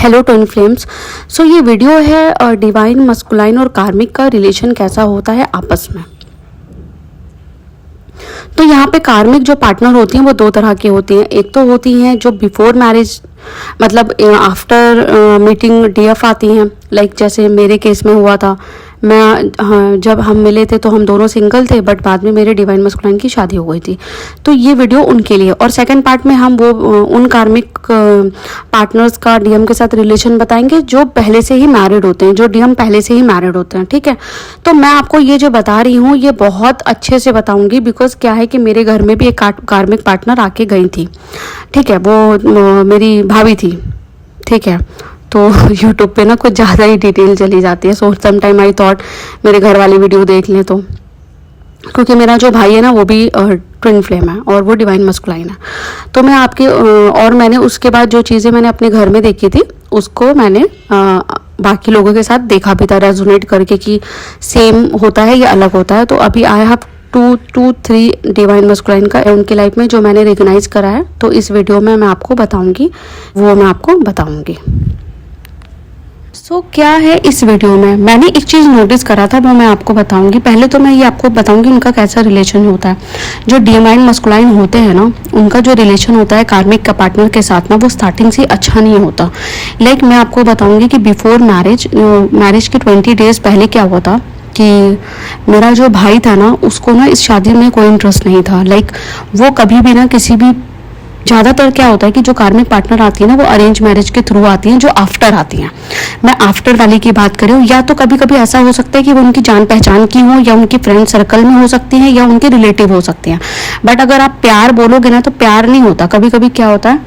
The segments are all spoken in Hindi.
Hello twin flames. सो ये वीडियो है डिवाइन मस्कुलाइन और कार्मिक का रिलेशन कैसा होता है आपस में। तो यहाँ पे कार्मिक जो पार्टनर होती हैं वो दो तरह की होती हैं। एक तो होती हैं जो बिफोर मैरिज मतलब आफ्टर मीटिंग डीएफ आती हैं। लाइक जैसे मेरे केस में हुआ था, मैं हाँ, जब हम मिले थे तो हम दोनों सिंगल थे, बट बाद में मेरे डिवाइन मस्कुलाइन की शादी हो गई थी। तो ये वीडियो उनके लिए। और सेकंड पार्ट में हम वो उन कार्मिक पार्टनर्स का डीएम के साथ रिलेशन बताएंगे जो पहले से ही मैरिड होते हैं, जो डीएम पहले से ही मैरिड होते हैं। ठीक है, तो मैं आपको ये जो बता रही हूँ ये बहुत अच्छे से बताऊंगी, बिकॉज क्या है कि मेरे घर में भी एक कार्मिक पार्टनर आके गई थी। ठीक है, वो मेरी भाभी थी। ठीक है, तो यूट्यूब पे ना कुछ ज़्यादा ही डिटेल चली जाती है। सो सम टाइम आई थॉट मेरे घर वाली वीडियो देख लें, तो क्योंकि मेरा जो भाई है ना वो भी ट्विन फ्लेम है और वो डिवाइन मस्कुलाइन है। तो मैं आपके और मैंने उसके बाद जो चीज़ें मैंने अपने घर में देखी थी उसको मैंने बाकी लोगों के साथ देखा भी था, रेजोनेट करके कि सेम होता है या अलग होता है। तो अभी आई हैव 2-3 डिवाइन मस्कुलाइन का उनकी लाइफ में जो मैंने रिकग्नाइज करा है, तो इस वीडियो में मैं आपको बताऊंगी, वो मैं आपको बताऊंगी। क्या है इस वीडियो में मैंने एक चीज़ नोटिस करा था, वो मैं आपको बताऊंगी। पहले तो मैं ये आपको बताऊंगी उनका कैसा रिलेशन होता है। जो डिवाइन मस्कुलाइन होते हैं ना, उनका जो रिलेशन होता है कार्मिक का पार्टनर के साथ ना, वो स्टार्टिंग से अच्छा नहीं होता। लाइक मैं आपको बताऊंगी कि बिफोर मैरिज के 20 डेज पहले क्या हुआ था कि मेरा जो भाई था ना, उसको ना इस शादी में कोई इंटरेस्ट नहीं था। लाइक वो कभी भी ना किसी भी, ज़्यादातर क्या होता है कि जो कार्मिक पार्टनर आती है ना वो अरेंज मैरिज के थ्रू आती हैं, जो आफ्टर आती हैं। मैं आफ्टर वाली की बात करूँ, या तो कभी कभी ऐसा हो सकता है कि वो उनकी जान पहचान की हो, या उनकी फ्रेंड सर्कल में हो सकती हैं, या उनके रिलेटिव हो सकती हैं। बट अगर आप प्यार बोलोगे ना तो प्यार नहीं होता। कभी कभी क्या होता है,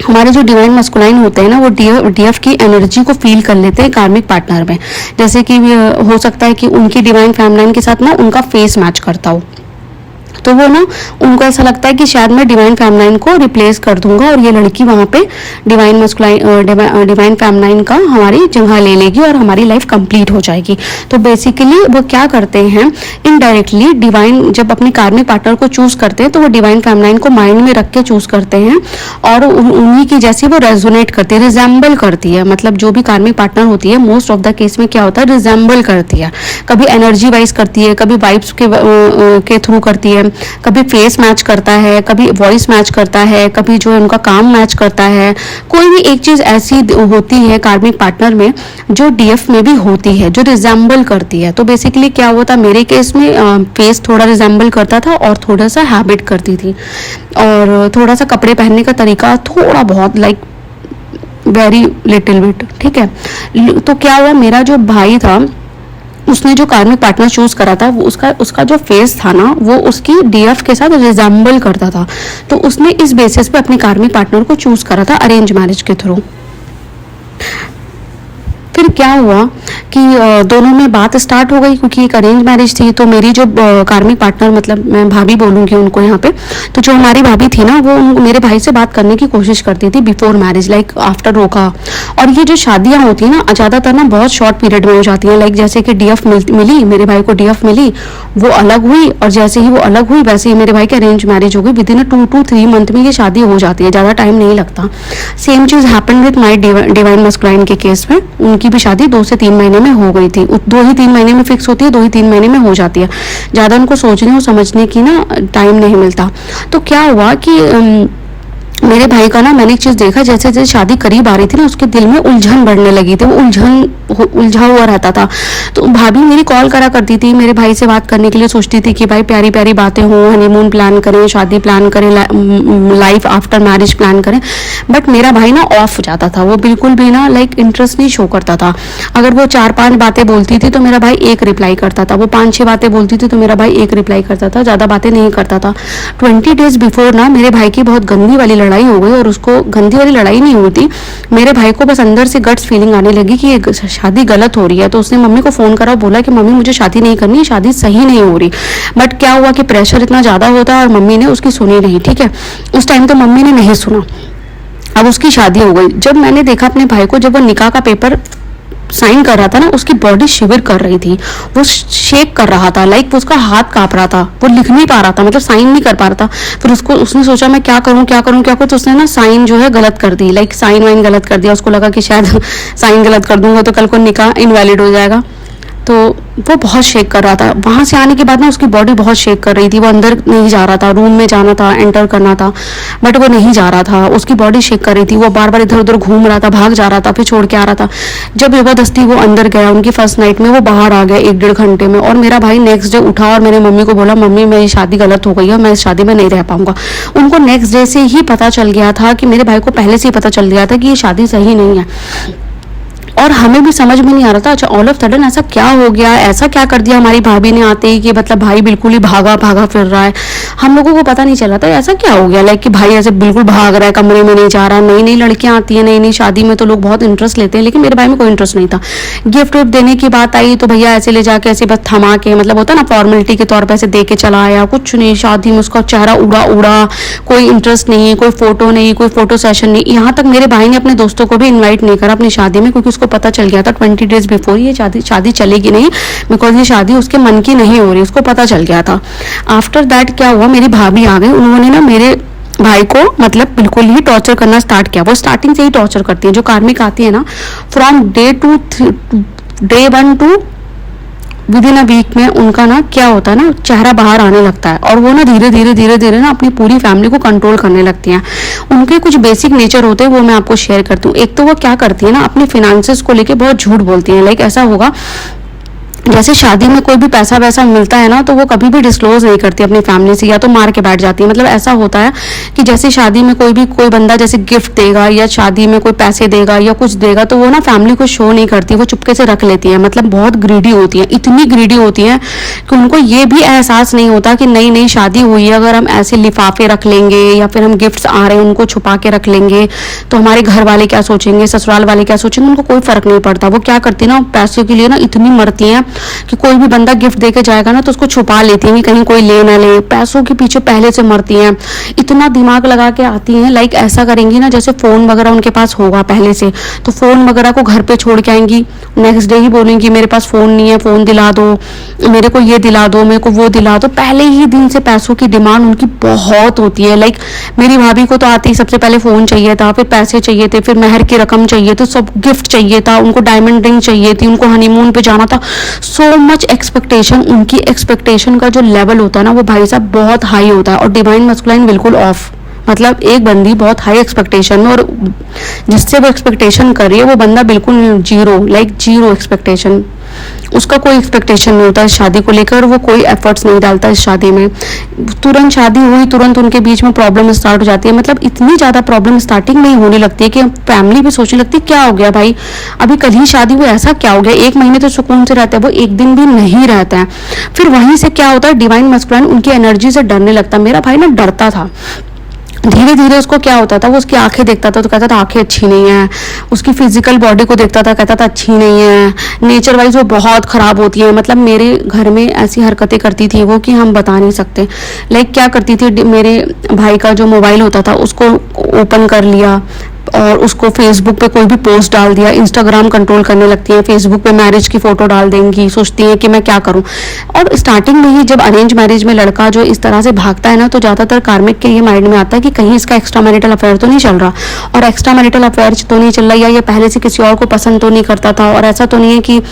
हमारे जो डिवाइन मस्कुलाइन होते हैं ना, वो डीएफ की एनर्जी को फील कर लेते हैं कार्मिक पार्टनर में। जैसे कि हो सकता है कि उनकी डिवाइन फेमिनाइन के साथ ना उनका फेस मैच करता हो, तो वो ना उनको ऐसा लगता है कि शायद मैं डिवाइन फेमिनाइन को रिप्लेस कर दूंगा और ये लड़की वहाँ पे डिवाइन फेमिनाइन का हमारी जगह ले लेगी और हमारी लाइफ कंप्लीट हो जाएगी। तो बेसिकली वो क्या करते हैं, इनडायरेक्टली डिवाइन जब अपने कार्मिक पार्टनर को चूज करते हैं तो वो डिवाइन फेमिनाइन को माइंड में रख के चूज करते हैं, और उन्हीं की जैसी वो रेजोनेट करती है, रिजेंबल करती है। मतलब जो भी कार्मिक पार्टनर होती है मोस्ट ऑफ द केस में क्या होता है, रिजेंबल करती है। कभी एनर्जी वाइज करती है, कभी वाइब्स के थ्रू करती है, कभी फेस मैच करता है, कभी वॉइस मैच करता है, कभी जो है उनका काम मैच करता है। कोई भी एक चीज ऐसी होती है कार्मिक पार्टनर में जो डीएफ में भी होती है, जो रिजेंबल करती है। तो बेसिकली क्या हुआ था मेरे केस में, फेस थोड़ा रिजेंबल करता था और थोड़ा सा हैबिट करती थी, और थोड़ा सा कपड़े पहनने का तरीका थोड़ा बहुत लाइक वेरी लिटिल बिट। ठीक है, तो क्या हुआ, मेरा जो भाई था उसने जो कार्मिक पार्टनर चूज करा था, वो उसका जो फेस था ना वो उसकी डीएफ के साथ रिजेंबल करता था। तो उसने इस बेसिस पे अपने कार्मिक पार्टनर को चूज करा था अरेंज मैरिज के थ्रू। फिर क्या हुआ कि दोनों में बात स्टार्ट हो गई, क्योंकि एक अरेंज मैरिज थी। तो मेरी जो कार्मिक पार्टनर, मतलब मैं भाभी बोलूँगी उनको यहाँ पे, तो जो हमारी भाभी थी ना वो मेरे भाई से बात करने की कोशिश करती थी बिफोर मैरिज, लाइक आफ्टर रोका। और ये जो शादियाँ होती हैं ना ज़्यादातर ना बहुत शॉर्ट पीरियड में हो जाती हैं। लाइक जैसे कि डीएफ मिली मेरे भाई को, डीएफ मिली, वो अलग हुई, और जैसे ही वो अलग हुई वैसे ही मेरे भाई की अरेंज मैरिज हो गई। विद इन 2 to 3 मंथ में ये शादी हो जाती है, ज़्यादा टाइम नहीं लगता। Same cheese happen with my divine masculine के केस में। उनकी भी शादी 2 से 3 महीने में हो गई थी। 2 ही 3 महीने में फिक्स होती है, 2 ही 3 महीने में हो जाती है। ज़्यादा उनको सोचने और समझने की ना टाइम नहीं मिलता। तो क्या हुआ कि मेरे भाई का ना मैंने एक चीज़ देखा, जैसे जैसे शादी करीब आ रही थी ना उसके दिल में उलझन बढ़ने लगी थी, वो उलझा हुआ रहता था। तो भाभी मेरी कॉल करा करती थी मेरे भाई से बात करने के लिए, सोचती थी कि भाई प्यारी प्यारी बातें हों, हनीमून प्लान करें, शादी प्लान करें, लाइफ आफ्टर मैरिज प्लान करें। बट मेरा भाई ना ऑफ जाता था, वो बिल्कुल भी ना लाइक इंटरेस्ट नहीं शो करता था। अगर वो 4-5 बातें बोलती थी तो मेरा भाई 1 रिप्लाई करता था, वो 5-6 बातें बोलती थी तो मेरा भाई 1 रिप्लाई करता था, ज़्यादा बातें नहीं करता था। 20 डेज बिफोर ना मेरे भाई की बहुत गंदी वाली लड़ाई हो गई, और उसको गंदी वाली लड़ाई नहीं हुई थी, मेरे भाई को बस अंदर से गट्स फीलिंग आने लगी कि ये शादी गलत हो रही है। तो उसने मम्मी को फ़ोन करा, बोला कि मम्मी मुझे शादी नहीं करनी, शादी सही नहीं हो रही। बट क्या हुआ कि प्रेशर इतना ज़्यादा होता है और मम्मी ने उसकी सुनी नहीं। ठीक है, उस टाइम तो मम्मी ने नहीं सुना, अब उसकी शादी हो गई। जब मैंने देखा अपने भाई को, जब वो निकाह का पेपर साइन कर रहा था ना, उसकी बॉडी शिविर कर रही थी, वो शेक कर रहा था, लाइक वो उसका हाथ कांप रहा था, वो लिख नहीं पा रहा था, मतलब साइन नहीं कर पा रहा था। फिर उसने सोचा मैं क्या करूं क्या करूं क्या करूं, तो उसने ना साइन जो है गलत कर दी, लाइक साइन वाइन गलत कर दिया। उसको लगा कि शायद साइन गलत कर दूंगा तो कल को निकाह इनवैलिड हो जाएगा, तो वो बहुत शेक कर रहा था। वहां से आने के बाद ना उसकी बॉडी बहुत शेक कर रही थी, वो अंदर नहीं जा रहा था, रूम में जाना था, एंटर करना था, बट वो नहीं जा रहा था, उसकी बॉडी शेक कर रही थी, वो बार बार इधर उधर घूम रहा था, भाग जा रहा था, फिर छोड़ के आ रहा था। जब जबरदस्ती वो अंदर गया, उनकी फर्स्ट नाइट में वो बाहर आ गया 1-1.5 घंटे में, और मेरा भाई नेक्स्ट डे उठा और मेरे मम्मी को बोला, मम्मी मेरी शादी गलत हो गई है, मैं इस शादी में नहीं रह पाऊंगा। उनको नेक्स्ट डे से ही पता चल गया था कि मेरे भाई को पहले से ही पता चल गया था कि ये शादी सही नहीं है, और हमें भी समझ में नहीं आ रहा था अच्छा ऑल ऑफ सडन ऐसा क्या हो गया, ऐसा क्या कर दिया हमारी भाभी ने आते ही कि मतलब भाई बिल्कुल ही भागा भागा फिर रहा है। हम लोगों को पता नहीं चला था ऐसा क्या हो गया, लाइक कि भाई ऐसे बिल्कुल भाग रहा है, कमरे में नहीं जा रहा। नई नई लड़कियां आती हैं, नई नई शादी में तो लोग बहुत इंटरेस्ट लेते हैं, लेकिन मेरे भाई में कोई इंटरेस्ट नहीं था। गिफ्ट विफ्ट देने की बात आई तो भैया ऐसे ले जाके ऐसे बस थमा के, मतलब होता ना फॉर्मेलिटी के तौर पर ऐसे दे के चला आया, कुछ नहीं। शादी में उसका चेहरा उड़ा उड़ा, कोई इंटरेस्ट नहीं है, कोई फोटो नहीं, कोई फोटो सेशन नहीं। यहाँ तक मेरे भाई ने अपने दोस्तों को भी इन्वाइट नहीं करा अपनी शादी में, क्योंकि उसको पता चल गया था 20 डेज बिफोर ये शादी चलेगी नहीं, बिकॉज ये शादी उसके मन की नहीं हो रही, उसको पता चल गया था। आफ्टर दैट क्या हुआ, मेरी भाभी आ गई, उन्होंने ना मेरे भाई को मतलब बिल्कुल ही टॉर्चर करना स्टार्ट किया। वो स्टार्टिंग से ही टॉर्चर करती है, जो कार्मिक आती है ना, from day 1 to within a week में उनका ना क्या होता है ना, चेहरा बाहर आने लगता है, और वो ना धीरे धीरे धीरे धीरे ना अपनी पूरी फैमिली को कंट्रोल करने लगती हैं। उनके कुछ बेसिक नेचर होते हैं, वो मैं आपको शेयर करती हूँ। एक तो वो क्या करती है ना, अपने फिनेंसेस को लेके बहुत झूठ बोलती हैं। लाइक ऐसा होगा, जैसे शादी में कोई भी पैसा वैसा मिलता है ना, तो वो कभी भी डिस्क्लोज नहीं करती अपनी फैमिली से, या तो मार के बैठ जाती है। मतलब ऐसा होता है कि जैसे शादी में कोई बंदा जैसे गिफ्ट देगा या शादी में कोई पैसे देगा या कुछ देगा, तो वो ना फैमिली को शो नहीं करती, वो चुपके से रख लेती है। मतलब बहुत ग्रीडी होती है, इतनी ग्रीडी होती है कि उनको ये भी एहसास नहीं होता कि नई नई शादी हुई है, अगर हम ऐसे लिफाफे रख लेंगे या फिर हम गिफ्ट्स आ रहे हैं उनको छुपा के रख लेंगे तो हमारे घर वाले क्या सोचेंगे, ससुराल वाले क्या सोचेंगे, उनको कोई फर्क नहीं पड़ता। वो क्या करती है ना, पैसों के लिए ना इतनी मरती हैं कि कोई भी बंदा गिफ्ट देके जाएगा ना तो उसको छुपा लेती हैं, कहीं कोई ले ना ले। पैसों के पीछे पहले से मरती हैं, इतना दिमाग लगा के आती हैं। लाइक ऐसा करेंगी ना, जैसे फोन वगैरह उनके पास होगा पहले से, तो फोन वगैरह को घर पे छोड़ के आएंगी, नेक्स्ट डे ही बोलेंगी मेरे पास फोन नहीं है, फोन दिला दो, मेरे को ये दिला दो, मेरे को वो दिला दो। पहले ही दिन से पैसों की डिमांड उनकी बहुत होती है। लाइक मेरी भाभी को तो आती ही सबसे पहले फोन चाहिए था, फिर पैसे चाहिए थे, फिर मेहर की रकम चाहिए, तो सब गिफ्ट चाहिए था, उनको डायमंड रिंग चाहिए थी, उनको हनीमून पे जाना था। सो मच एक्सपेक्टेशन, उनकी एक्सपेक्टेशन का जो लेवल होता है ना वो भाई साहब बहुत हाई होता है, और डिवाइन मस्कुलाइन बिल्कुल ऑफ। मतलब एक बंदी बहुत हाई एक्सपेक्टेशन में, और जिससे वो एक्सपेक्टेशन कर रही है वो बंदा बिल्कुल जीरो, लाइक जीरो एक्सपेक्टेशन, उसका कोई एक्सपेक्टेशन नहीं होता इस शादी को लेकर, वो कोई एफर्ट्स नहीं डालता इस शादी में। तुरंत शादी हुई, तुरंत उनके बीच में प्रॉब्लम स्टार्ट हो जाती है। मतलब इतनी ज़्यादा प्रॉब्लम स्टार्टिंग में ही होने लगती है कि फैमिली भी सोचने लगती है क्या हो गया भाई, अभी कल ही शादी हुई, ऐसा क्या हो गया। 1 महीने तो सुकून से रहता है, वो एक दिन भी नहीं रहता है। फिर वहीं से क्या होता है, डिवाइन मस्कुलाइन उनकी एनर्जी से डरने लगता है। मेरा भाई ना डरता था, धीरे धीरे उसको क्या होता था, वो उसकी आंखें देखता था तो कहता था आंखें अच्छी नहीं है, उसकी फिजिकल बॉडी को देखता था कहता था अच्छी नहीं है, नेचर वाइज वो बहुत खराब होती है। मतलब मेरे घर में ऐसी हरकतें करती थी वो कि हम बता नहीं सकते। लाइक क्या करती थी, मेरे भाई का जो मोबाइल होता था उसको ओपन कर लिया और उसको फेसबुक पे कोई भी पोस्ट डाल दिया, इंस्टाग्राम कंट्रोल करने लगती है, फेसबुक पे मैरिज की फोटो डाल देंगी, सोचती हैं कि मैं क्या करूं। और स्टार्टिंग में ही जब अरेंज मैरिज में लड़का जो इस तरह से भागता है ना, तो ज़्यादातर कार्मिक के ये माइंड में आता है कि कहीं इसका एक्स्ट्रा मैरिटल अफेयर तो नहीं चल रहा, और एक्स्ट्रा मैरिटल अफेयर तो नहीं चल रहा, या ये पहले से किसी और को पसंद तो नहीं करता था, और ऐसा तो नहीं है कि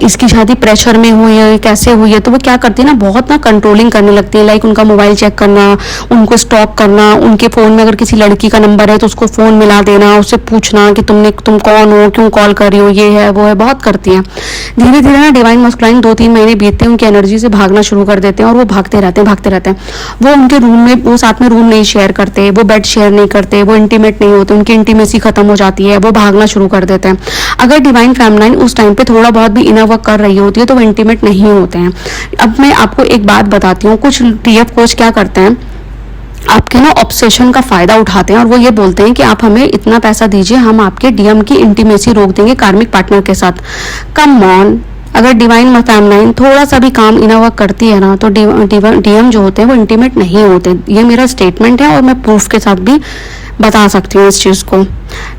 इसकी शादी प्रेशर में हुई है, कैसे हुई है। तो वो क्या करती है ना, बहुत ना कंट्रोलिंग करने लगती है। लाइक उनका मोबाइल चेक करना, उनको स्टॉक करना, उनके फ़ोन में अगर किसी लड़की का नंबर है तो उसको फ़ोन मिला देना, उससे पूछना कि तुम कौन हो, क्यों कॉल कर रही हो, ये है वो है, बहुत करती हैं। धीरे धीरे ना डिवाइन मस्कुलाइन 2-3 महीने बीतते हैं, उनकी एनर्जी से भागना शुरू कर देते हैं, और वो भागते रहते हैं। वो उनके रूम में, वो साथ में रूम नहीं शेयर करते, वो बेड शेयर नहीं करते, वो इंटीमेट नहीं होते, उनकी इंटीमेसी खत्म हो जाती है, वो भागना शुरू कर देते हैं। अगर डिवाइन फेमिनाइन उस टाइम पे थोड़ा बहुत भी इनर वर्क कर रही होती है तो वो इंटीमेट नहीं होते हैं। अब मैं आपको एक बात बताती हूँ, कुछ टीएफ कोच क्या करते हैं, आपके ना ऑब्सेशन का फायदा उठाते हैं, और वो ये बोलते हैं कि आप हमें इतना पैसा दीजिए, हम आपके डीएम की इंटीमेसी रोक देंगे कार्मिक पार्टनर के साथ। कम ऑन, अगर डिवाइन फैमिलाइन थोड़ा सा भी काम इनर वर्क करती है ना, तो डीएम जो होते हैं वो इंटीमेट नहीं होते। ये मेरा स्टेटमेंट है और मैं प्रूफ के साथ भी बता सकती हूँ इस चीज़ को,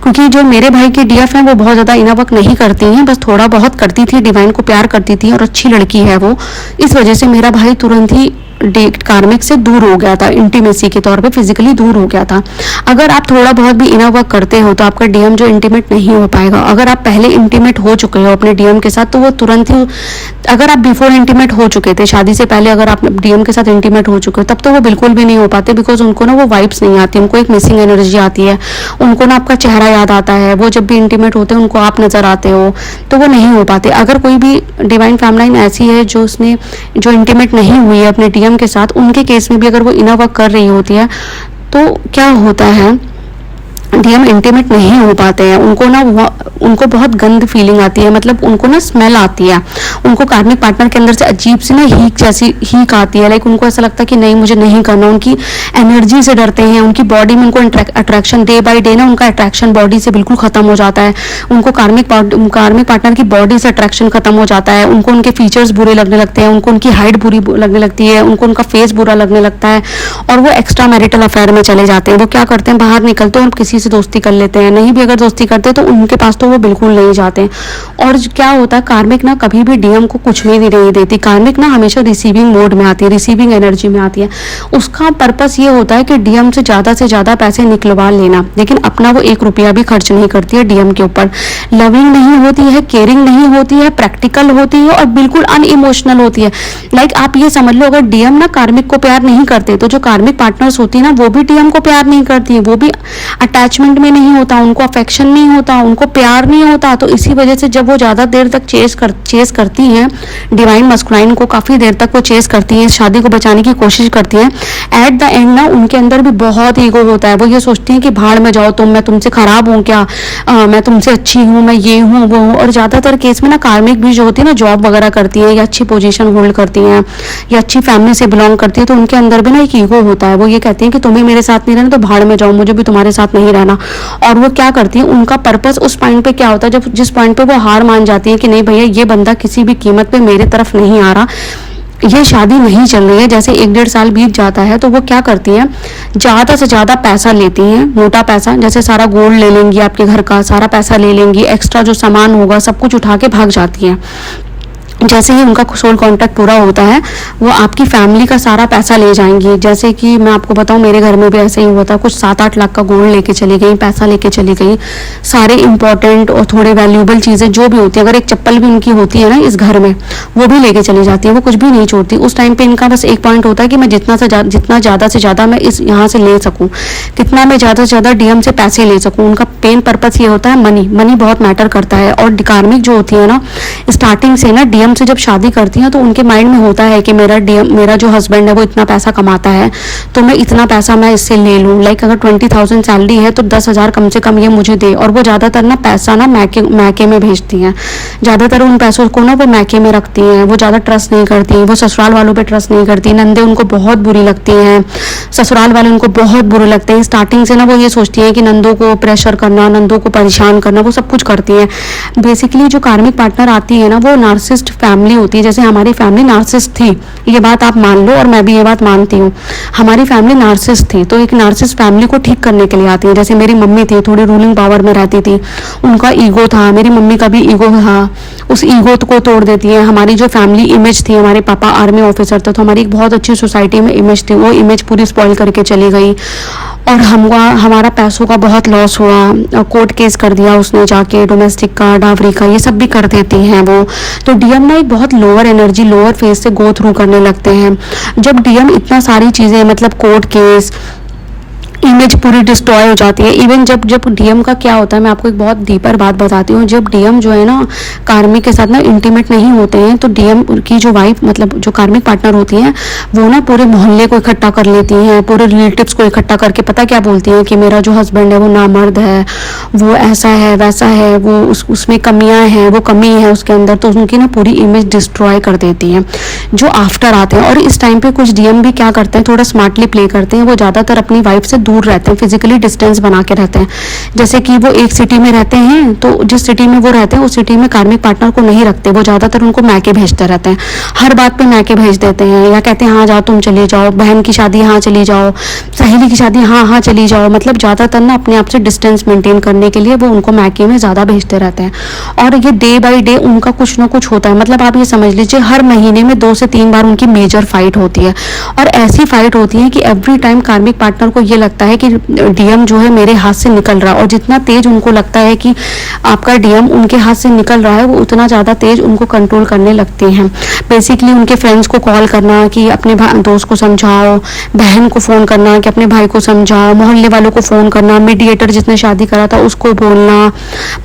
क्योंकि जो मेरे भाई की डीएफ हैं वो बहुत ज़्यादा इनर वर्क नहीं करती हैं, बस थोड़ा बहुत करती थी, डिवाइन को प्यार करती थी और अच्छी लड़की है वो। इस वजह से मेरा भाई तुरंत ही कार्मिक से दूर हो गया था, इंटीमेसी के तौर पे फिजिकली दूर हो गया था। अगर आप थोड़ा बहुत भी इनर वर्क करते हो तो आपका डीएम जो इंटीमेट नहीं हो पाएगा। अगर आप पहले इंटीमेट हो चुके हो अपने डीएम के साथ तो वो तुरंत ही, अगर आप बिफोर इंटीमेट हो चुके थे, शादी से पहले अगर आप डीएम के साथ इंटीमेट हो चुके हो, तब तो वो बिल्कुल भी नहीं हो पाते, बिकॉज उनको ना वो वाइब्स नहीं आती, उनको एक मिसिंग एनर्जी आती है, उनको ना आपका चेहरा याद आता है। वो जब भी इंटीमेट होते हैं उनको आप नजर आते हो, तो वो नहीं हो पाते। अगर कोई भी डिवाइन फैमिलाइन ऐसी है जो उसने जो इंटीमेट नहीं हुई है अपने डीएम के साथ, उनके केस में भी अगर वो इनर वर्क कर रही होती है तो क्या होता है, डीएम इंटीमेट नहीं हो पाते हैं। उनको बहुत गंद फीलिंग आती है, मतलब उनको ना स्मेल आती है, उनको कार्मिक पार्टनर के अंदर से अजीब सी ना हीक जैसी हीक आती है। लाइक उनको ऐसा लगता है कि नहीं मुझे नहीं करना, उनकी एनर्जी से डरते हैं, उनकी बॉडी में उनको अट्रैक्शन डे बाय डे ना उनका अट्रैक्शन बॉडी से बिल्कुल खत्म हो जाता है। उनको कार्मिक पार्टनर की बॉडी से अट्रैक्शन खत्म हो जाता है, उनको उनके फीचर्स बुरे लगने लगते हैं, उनको उनकी हाइट बुरी लगने लगती है, उनको उनका फेस बुरा लगने लगता है और वो एक्स्ट्रा मैरिटल अफेयर में चले जाते हैं। वो क्या करते हैं, बाहर निकलते हैं और किसी से दोस्ती कर लेते हैं, नहीं भी अगर दोस्ती करते तो उनके पास तो वो बिल्कुल नहीं जाते। और क्या होता है, कार्मिक ना कभी भी डीएम को कुछ भी नहीं देती। कार्मिक ना हमेशा रिसीविंग मोड में आती है, रिसीविंग एनर्जी में आती है। उसका पर्पस ये होता है कि डीएम से ज्यादा पैसे निकलवा लेना, लेकिन अपना वो 1 रुपया भी खर्च नहीं करती है डीएम के ऊपर। लविंग नहीं होती है, केयरिंग नहीं होती है, प्रैक्टिकल होती है और बिल्कुल अनइमोशनल होती है। लाइक आप ये समझ लो, अगर डीएम ना कार्मिक को प्यार नहीं करते तो जो कार्मिक पार्टनर्स होती है ना वो भी डीएम को प्यार नहीं करती है, वो भी अटैचमेंट में नहीं होता, उनको अफेक्शन नहीं होता, उनको प्यार नहीं होता। तो इसी वजह से जब वो ज्यादा देर तक चेस करती हैं डिवाइन मस्कुलाइन को, काफी देर तक वो चेस करती हैं, शादी को बचाने की कोशिश करती हैं, एट द एंड ना उनके अंदर भी बहुत ईगो होता है। वो ये सोचती हैं कि भाड़ में जाओ तुम, मैं तुमसे खराब हूँ क्या, मैं तुमसे अच्छी हूँ, मैं ये हूँ वो हूँ। और ज्यादातर केस में ना कार्मिक भी जो होती है ना जॉब वगैरह करती है या अच्छी पोजीशन होल्ड करती हैं या अच्छी फैमिली से बिलोंग करती है, तो उनके अंदर भी ना एक ईगो होता है। वो ये कहती हैं कि तुम्हें मेरे साथ नहीं रहना तो भाड़ में जाओ, मुझे भी तुम्हारे साथ नहीं रहना। और वो क्या करती है, उनका पर्पस उस पॉइंट पे क्या होता है, जब जिस पॉइंट पे वो हार मान जाती है कि नहीं भैया ये बंदा किसी भी कीमत पे मेरे तरफ नहीं आ रहा, ये शादी नहीं चल रही है, जैसे 1-1.5 साल बीत जाता है, तो वो क्या करती हैं, ज्यादा से ज्यादा पैसा लेती हैं, मोटा पैसा, जैसे सारा गोल्ड ले लेंगी, आपके घर का सारा पैसा ले लेंगी, एक्स्ट्रा जो सामान होगा सब कुछ उठा के भाग जाती हैं। जैसे ही उनका सोल कॉन्ट्रैक्ट पूरा होता है वो आपकी फैमिली का सारा पैसा ले जाएंगी। जैसे कि मैं आपको बताऊं, मेरे घर में भी ऐसे ही हुआ था, कुछ 7-8 लाख का गोल्ड लेके चली गई, पैसा लेके चली गई, सारे इंपॉर्टेंट और थोड़े वैल्यूएबल चीजें जो भी होती है, अगर एक चप्पल भी उनकी होती है ना इस घर में, वो भी लेके चली जाती है, वो कुछ भी नहीं छोड़ती। उस टाइम पे इनका बस एक पॉइंट होता है कि मैं जितना ज्यादा से ज्यादा मैं इस यहाँ से ले सकूं, कितना मैं ज्यादा से ज्यादा डीएम से पैसे ले सकूं। उनका पेन पर्पस ये होता है, मनी बहुत मैटर करता है। और कार्मिक जो होती है ना, स्टार्टिंग से ना डीएम से जब शादी करती हैं तो उनके माइंड में होता है कि मेरा जो हस्बैंड है वो इतना पैसा कमाता है तो मैं इतना पैसा मैं इससे ले लूं। लाइक अगर 20,000 सैलरी है तो 10,000 कम से कम ये मुझे दे। और वो ज्यादातर ना पैसा ना मैके में भेजती हैं, ज्यादातर उन पैसों को ना वो मैके में रखती हैं, वो ज्यादा ट्रस्ट नहीं करती, वो ससुराल वालों पे ट्रस्ट नहीं करती। नंदे उनको बहुत बुरी लगती हैं, ससुराल वाले उनको बहुत बुरे लगते हैं। स्टार्टिंग से ना वो ये सोचती है कि नंदों को प्रेशर करना, नंदों को परेशान करना, वो सब कुछ करती हैं। बेसिकली जो कार्मिक पार्टनर आती है ना वो नार्सिसिस्ट फैमिली होती है। जैसे हमारी फैमिली नार्सिसिस्ट थी, ये बात आप मान लो और मैं भी ये बात मानती हूँ, हमारी फैमिली नार्सिसिस्ट थी, तो एक नार्सिसिस्ट फैमिली को ठीक करने के लिए आती है। जैसे मेरी मम्मी थी, थोड़ी रूलिंग पावर में रहती थी, उनका ईगो था, मेरी मम्मी का भी ईगो था, उस ईगो को तोड़ देती है। हमारी जो फैमिली इमेज थी, हमारे पापा आर्मी ऑफिसर थे, तो हमारी एक बहुत अच्छी सोसाइटी में इमेज थी, वो इमेज पूरी स्पॉइल करके चली गई। और हमारा पैसों का बहुत लॉस हुआ, कोर्ट केस कर दिया उसने जाके, डोमेस्टिक का, डावरी का, ये सब भी कर देती हैं वो। तो डीएम ना एक बहुत लोअर एनर्जी, लोअर फेज से गो थ्रू करने लगते हैं। जब डीएम इतना सारी चीजें, मतलब कोर्ट केस, इमेज पूरी डिस्ट्रॉय हो जाती है। इवन जब डीएम का क्या होता है, मैं आपको एक बहुत डीपर बात बताती हूँ। जब डीएम जो है ना कार्मिक के साथ ना इंटीमेट नहीं होते हैं, तो डीएम की जो वाइफ, मतलब जो कार्मिक पार्टनर होती हैं, वो ना पूरे मोहल्ले को इकट्ठा कर लेती हैं, पूरे रिलेटिव्स को इकट्ठा करके पता क्या बोलती हैं कि मेरा जो हस्बैंड है वो नामर्द है, वो ऐसा है वैसा है, वो उसमें कमियां हैं, वो कमी है उसके अंदर, तो उनकी ना पूरी इमेज डिस्ट्रॉय कर देती हैं जो आफ्टर आते हैं। और इस टाइम पे कुछ डीएम भी क्या करते हैं, थोड़ा स्मार्टली प्ले करते हैं, वो ज्यादातर अपनी वाइफ से दूर दूर रहते हैं, फिजिकली डिस्टेंस बना के रहते हैं। जैसे कि वो एक सिटी में रहते हैं, तो जिस सिटी में वो रहते हैं उस सिटी में कार्मिक पार्टनर को नहीं रखते, वो ज़्यादातर उनको मैके भेजते रहते हैं, हर बात पे मैके भेज देते हैं, या कहते हैं हाँ जाओ तुम चले जाओ, बहन की शादी हाँ चली जाओ, सहेली की शादी हाँ हाँ चली जाओ, मतलब ज़्यादातर ना अपने आप से डिस्टेंस मेंटेन करने के लिए वो उनको मैके में ज़्यादा भेजते रहते हैं। और ये डे बाई डे उनका कुछ ना कुछ होता है, मतलब आप ये समझ लीजिए हर महीने में 2 से 3 बार उनकी मेजर फाइट होती है। और ऐसी फाइट होती है कि एवरी टाइम कार्मिक पार्टनर को ये लगता है कि डीएम जो है मेरे हाथ से निकल रहा है, और जितना तेज उनको लगता है कि आपका डीएम उनके हाथ से निकल रहा है, वो उतना ज़्यादा तेज उनको कंट्रोल करने लगते हैं। बेसिकली उनके फ्रेंड्स को कॉल करना कि अपने दोस्त को समझाओ, बहन को फ़ोन करना कि अपने भाई को समझाओ, मोहल्ले वालों को फ़ोन करना, मीडिएटर जिसने शादी करा था उसको बोलना,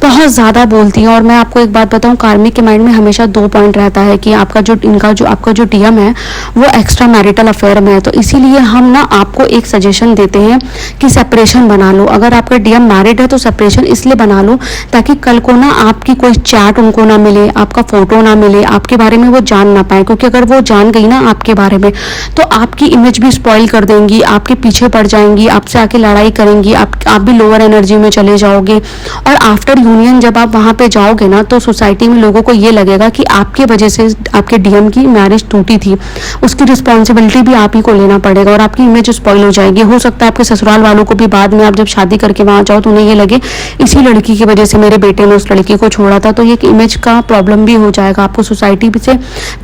बहुत ज़्यादा बोलती हैं। और मैं आपको एक बात बताऊं, कार्मिक के माइंड में हमेशा 2 पॉइंट रहता है कि आपका जो आपका जो डीएम है वो एक्स्ट्रा मैरिटल अफेयर में है। तो इसीलिए हम ना आपको एक सजेशन देते हैं कि सेपरेशन बना लो। अगर आपका डीएम मैरिड है तो सेपरेशन इसलिए बना लो ताकि कल को ना आपकी कोई चैट उनको ना मिले, आपका फोटो ना मिले, आपके बारे में वो जान ना पाए, क्योंकि अगर वो जान गई ना आपके बारे में तो आपकी इमेज भी स्पॉइल कर देंगी, आपके पीछे पड़ जाएंगी, आपसे आके लड़ाई करेंगी, आप भी लोअर एनर्जी में चले जाओगे। और आफ्टर यूनियन जब आप वहाँ पे जाओगे ना तो सोसाइटी में लोगों को ये लगेगा कि आपके वजह से आपके डीएम की मैरिज टूटी थी, उसकी रिस्पॉन्सिबिलिटी भी आप ही को लेना पड़ेगा और आपकी इमेज स्पॉइल हो जाएगी। हो सकता है आपके ससुराल वालों को भी बाद में आप जब शादी करके वहाँ जाओ तो उन्हें ये लगे इसी लड़की की वजह से मेरे बेटे ने उस लड़की को छोड़ा था, तो ये एक इमेज का प्रॉब्लम भी हो जाएगा, आपको सोसाइटी से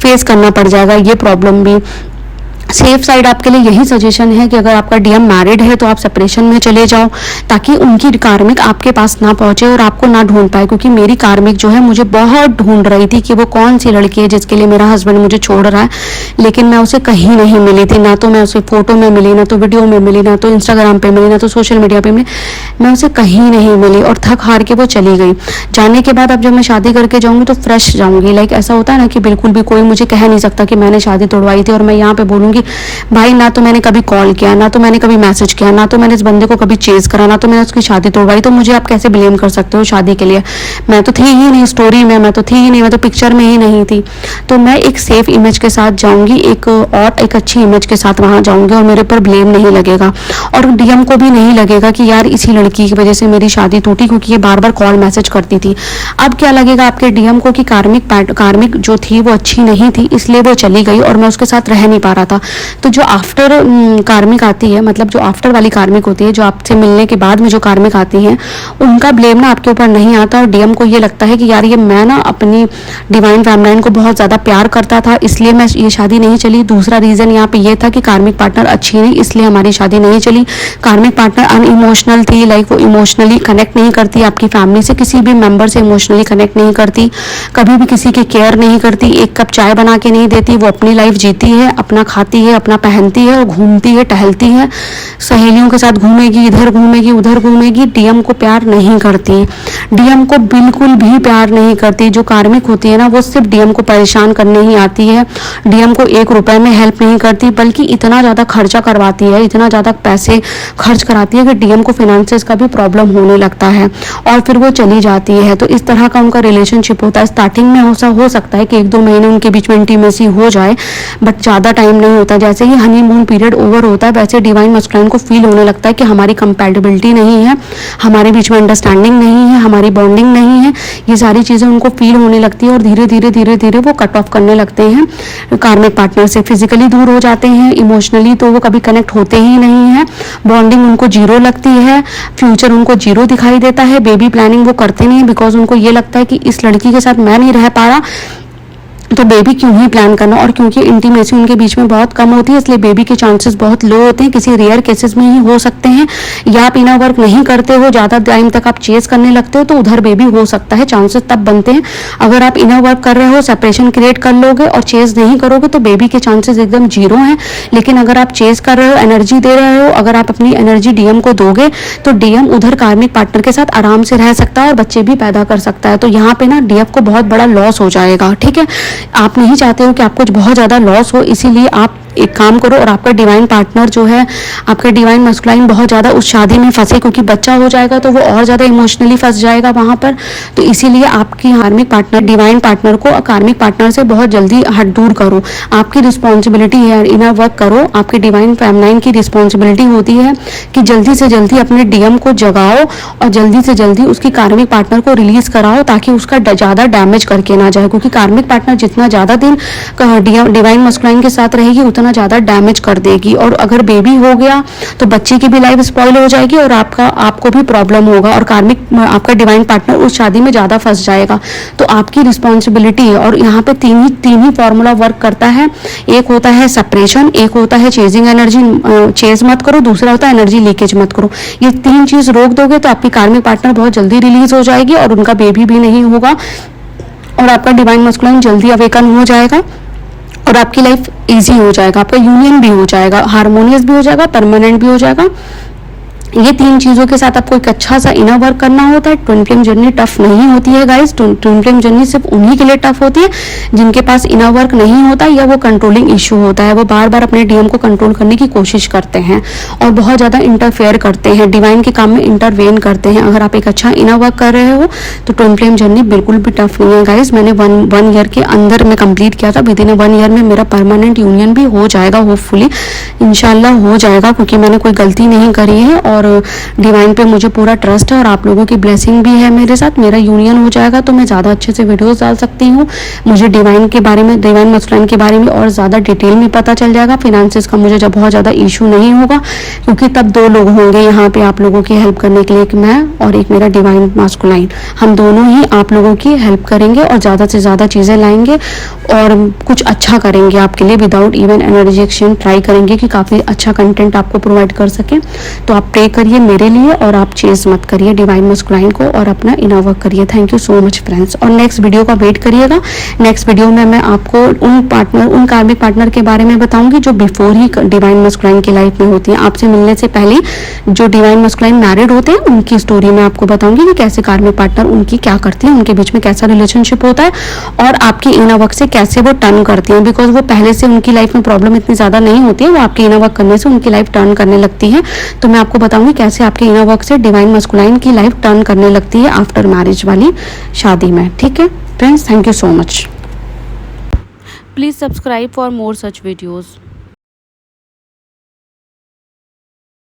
फेस करना पड़ जाएगा ये प्रॉब्लम भी। सेफ साइड आपके लिए यही सजेशन है कि अगर आपका डीएम मैरिड है तो आप सेपरेशन में चले जाओ ताकि उनकी कार्मिक आपके पास ना पहुंचे और आपको ना ढूंढ पाए। क्योंकि मेरी कार्मिक जो है मुझे बहुत ढूंढ रही थी कि वो कौन सी लड़की है जिसके लिए मेरा हस्बैंड मुझे छोड़ रहा है, लेकिन मैं उसे कहीं नहीं मिली थी, ना तो मैं उसे फोटो में मिली, ना तो वीडियो में मिली, ना तो इंस्टाग्राम पे मिली, ना तो सोशल मीडिया पे मिली, मैं उसे कहीं नहीं मिली और थक हार के वो चली गई। जाने के बाद अब जब मैं शादी करके जाऊंगी तो फ्रेश जाऊंगी, लाइक ऐसा होता है ना कि बिल्कुल भी कोई मुझे कह नहीं सकता कि मैंने शादी तोड़वाई थी और मैं यहाँ पे बोलूंगी भाई ना तो मैंने कभी कॉल किया, ना तो मैंने कभी मैसेज किया, ना तो मैंने इस बंदे को कभी चेज करा, ना तो मैंने उसकी शादी तोड़वाई, तो मुझे आप कैसे ब्लेम कर सकते हो शादी के लिए? मैं तो थी ही नहीं स्टोरी में, मैं तो थी ही नहीं, मैं तो पिक्चर में ही नहीं थी। तो मैं एक सेफ इमेज के साथ जाऊंगी, एक अच्छी इमेज के साथ वहां जाऊंगी और मेरे ऊपर ब्लेम नहीं लगेगा और डीएम को भी नहीं लगेगा कि यार इसी लड़की की वजह से मेरी शादी टूटी क्योंकि ये बार बार कॉल मैसेज करती थी। अब क्या लगेगा आपके डीएम को कि कार्मिक जो थी वो अच्छी नहीं थी इसलिए वो चली गई और मैं उसके साथ रह नहीं पा रहा था। तो जो आफ्टर कार्मिक आती है, मतलब जो आफ्टर वाली कार्मिक होती है, जो आपसे मिलने के बाद में जो कार्मिक आती हैं, उनका ब्लेम ना आपके ऊपर नहीं आता और डीएम को ये लगता है कि यार ये मैं ना अपनी डिवाइन फैमिलाइन को बहुत ज़्यादा प्यार करता था इसलिए मैं ये शादी नहीं चली। दूसरा रीज़न यहाँ पे ये था कि कार्मिक पार्टनर अच्छी नहीं इसलिए हमारी शादी नहीं चली। कार्मिक पार्टनर अनइमोशनल थी, लाइक वो इमोशनली कनेक्ट नहीं करती आपकी फैमिली से, किसी भी मेंबर से इमोशनली कनेक्ट नहीं करती, कभी भी किसी की केयर नहीं करती, एक कप चाय बना के नहीं देती, वो अपनी लाइफ जीती है, अपना खाती है, अपना पहनती है और घूमती है, टहलती है, सहेलियों के साथ घूमेगी, इधर घूमेगी उधर घूमेगी। डीएम को प्यार नहीं करती, डीएम को बिल्कुल भी प्यार नहीं करती। जो कार्मिक होती है ना वो सिर्फ डीएम को परेशान करने ही आती है, डीएम को 1 रुपए में हेल्प नहीं करती बल्कि इतना ज़्यादा खर्चा करवाती है, इतना ज़्यादा पैसे खर्च कराती है कि डीएम को फाइनेंसेस का भी प्रॉब्लम होने लगता है और फिर वो चली जाती है। तो इस तरह का उनका रिलेशनशिप होता है। स्टार्टिंग में हो सकता है कि 1-2 महीने उनके बीच में इंटीमेसी हो जाए बट ज़्यादा टाइम नहीं होता। जैसे ही हनीमून पीरियड ओवर होता है वैसे डिवाइन मस्कुलाइन को फील होने लगता है कि हमारी कंपैटिबिलिटी नहीं है, हमारे बीच में अंडरस्टैंडिंग नहीं है, हमारी बॉन्डिंग नहीं है, ये सारी चीज़ें उनको फील होने लगती है और धीरे धीरे वो कट ऑफ करने लगते हैं कार्मिक पार्टनर से, फिजिकली दूर हो जाते हैं, इमोशनली तो वो कभी कनेक्ट होते ही नहीं है, बॉन्डिंग उनको जीरो लगती है, फ्यूचर उनको जीरो दिखाई देता है, बेबी प्लानिंग वो करते नहीं बिकॉज उनको ये लगता है कि इस लड़की के साथ मैं नहीं रह पा रहा तो बेबी क्यों ही प्लान करना। और क्योंकि इंटीमेसी उनके बीच में बहुत कम होती है इसलिए बेबी के चांसेस बहुत लो होते हैं, किसी रेयर केसेस में ही हो सकते हैं। या आप इनर वर्क नहीं करते हो, ज़्यादा टाइम तक आप चेस करने लगते हो तो उधर बेबी हो सकता है, चांसेस तब बनते हैं। अगर आप इनर वर्क कर रहे हो, सेपरेशन क्रिएट कर लोगे और चेस नहीं करोगे तो बेबी के चांसेस एकदम जीरो हैं। लेकिन अगर आप चेस कर रहे हो, एनर्जी दे रहे हो, अगर आप अपनी एनर्जी डीएम को दोगे तो डीएम उधर कार्मिक पार्टनर के साथ आराम से रह सकता है और बच्चे भी पैदा कर सकता है। तो यहाँ पे ना डीएफ को बहुत बड़ा लॉस हो जाएगा। ठीक है, आप नहीं चाहते हो कि आपको बहुत ज़्यादा लॉस हो, इसीलिए आप एक काम करो और आपका डिवाइन पार्टनर जो है, आपका डिवाइन मस्कुलाइन बहुत ज़्यादा उस शादी में फंसे, क्योंकि बच्चा हो जाएगा तो वो और ज़्यादा इमोशनली फंस जाएगा वहाँ पर। तो इसीलिए आपकी कार्मिक पार्टनर, डिवाइन पार्टनर को कार्मिक पार्टनर से बहुत जल्दी हट दूर करो। आपकी रिस्पॉन्सिबिलिटी है, इनर वर्क करो। आपकी डिवाइन फेमिनाइन की रिस्पॉन्सिबिलिटी होती है कि जल्दी से जल्दी अपने डीएम को जगाओ और जल्दी से जल्दी उसकी कार्मिक पार्टनर को रिलीज कराओ, ताकि उसका ज़्यादा डैमेज करके ना जाए, क्योंकि कार्मिक पार्टनर जितना ज़्यादा दिन डिवाइन मस्कुलाइन के साथ रहेगी उतना ज़्यादा डैमेज कर देगी। और अगर बेबी हो गया तो बच्चे की भी लाइफ स्पॉइल हो जाएगी और आपको भी प्रॉब्लम होगा, और कार्मिक आपका डिवाइन पार्टनर उस शादी में ज़्यादा फंस जाएगा। तो आपकी रिस्पॉन्सिबिलिटी है। और यहाँ पे तीन ही फॉर्मूला वर्क करता है। एक होता है सेपरेशन, एक होता है चेजिंग एनर्जी, चेज मत करो, दूसरा होता है एनर्जी लीकेज मत करो। ये 3 चीज़ रोक दोगे तो आपकी कार्मिक पार्टनर बहुत जल्दी रिलीज हो जाएगी और उनका बेबी भी नहीं होगा, और आपका डिवाइन मस्कुलाइन जल्दी अवेकन हो जाएगा और आपकी लाइफ इजी हो जाएगा, आपका यूनियन भी हो जाएगा, हार्मोनियस भी हो जाएगा, परमानेंट भी हो जाएगा। ये 3 चीज़ों के साथ आपको एक अच्छा सा इनर वर्क करना होता है। ट्विन फ्लेम जर्नी टफ नहीं होती है गाइस। ट्विन फ्लेम जर्नी सिर्फ उन्हीं के लिए टफ होती है जिनके पास इनर वर्क नहीं होता या वो कंट्रोलिंग इशू होता है। वो बार बार अपने डीएम को कंट्रोल करने की कोशिश करते हैं और बहुत ज़्यादा इंटरफेयर करते हैं, डिवाइन के काम में इंटरवेन करते हैं। अगर आप एक अच्छा इनर वर्क कर रहे हो तो ट्विन फ्लेम जर्नी बिल्कुल भी टफ नहीं है गाइस। मैंने वन ईयर के अंदर में कंप्लीट किया था। विद इन 1 ईयर में मेरा परमानेंट यूनियन भी हो जाएगा, होपफुली इंशाल्लाह हो जाएगा, क्योंकि मैंने कोई गलती नहीं करी है और डिवाइन पे मुझे पूरा ट्रस्ट है और आप लोगों की ब्लेसिंग भी है मेरे साथ। मेरा यूनियन हो जाएगा तो मैं ज़्यादा अच्छे से वीडियोस डाल सकती हूँ। मुझे डिवाइन के बारे में, डिवाइन मस्कुलाइन के बारे में और ज़्यादा डिटेल में पता चल जाएगा। फिनेंसेस का मुझे जब बहुत ज़्यादा इशू नहीं होगा, क्योंकि तब 2 लोग होंगे यहाँ पे आप लोगों की हेल्प करने के लिए, एक मैं और एक मेरा डिवाइन मस्कुलाइन। हम दोनों ही आप लोगों की हेल्प करेंगे और ज़्यादा से ज़्यादा चीज़ें लाएंगे और कुछ अच्छा करेंगे आपके लिए without even energy exchange. Try करेंगे कि काफ़ी अच्छा कंटेंट आपको प्रोवाइड कर सकें। तो आप प्रे करिए मेरे लिए और आप चेज मत करिए डिवाइन मस्कुलाइन को और अपना इनर वर्क करिए। Thank you so much friends. और नेक्स्ट वीडियो का वेट करिएगा। नेक्स्ट वीडियो में मैं आपको उन कार्मिक पार्टनर के बारे में बताऊंगी जो बिफोर ही डिवाइन मस्कुलाइन की लाइफ में होती है। आपसे मिलने से पहले जो डिवाइन मस्कुलाइन मैरिड होते हैं उनकी स्टोरी मैं आपको बताऊंगी कि कैसे कार्मिक पार्टनर उनकी क्या करती है, उनके बीच में कैसा रिलेशनशिप होता है और आपकी इनर वर्क से कैसे वो टर्न करती हैं। बिकॉज वो पहले से उनकी लाइफ में प्रॉब्लम इतनी ज़्यादा नहीं होती है, वो आपके इनर वर्क करने से उनकी लाइफ टर्न करने लगती है। तो मैं आपको बताऊंगी कैसे आपके इनर वर्क से डिवाइन मस्कुलाइन की लाइफ टर्न करने लगती है आफ्टर मैरिज वाली शादी में। ठीक है friends, thank you so much. Please subscribe for more such videos.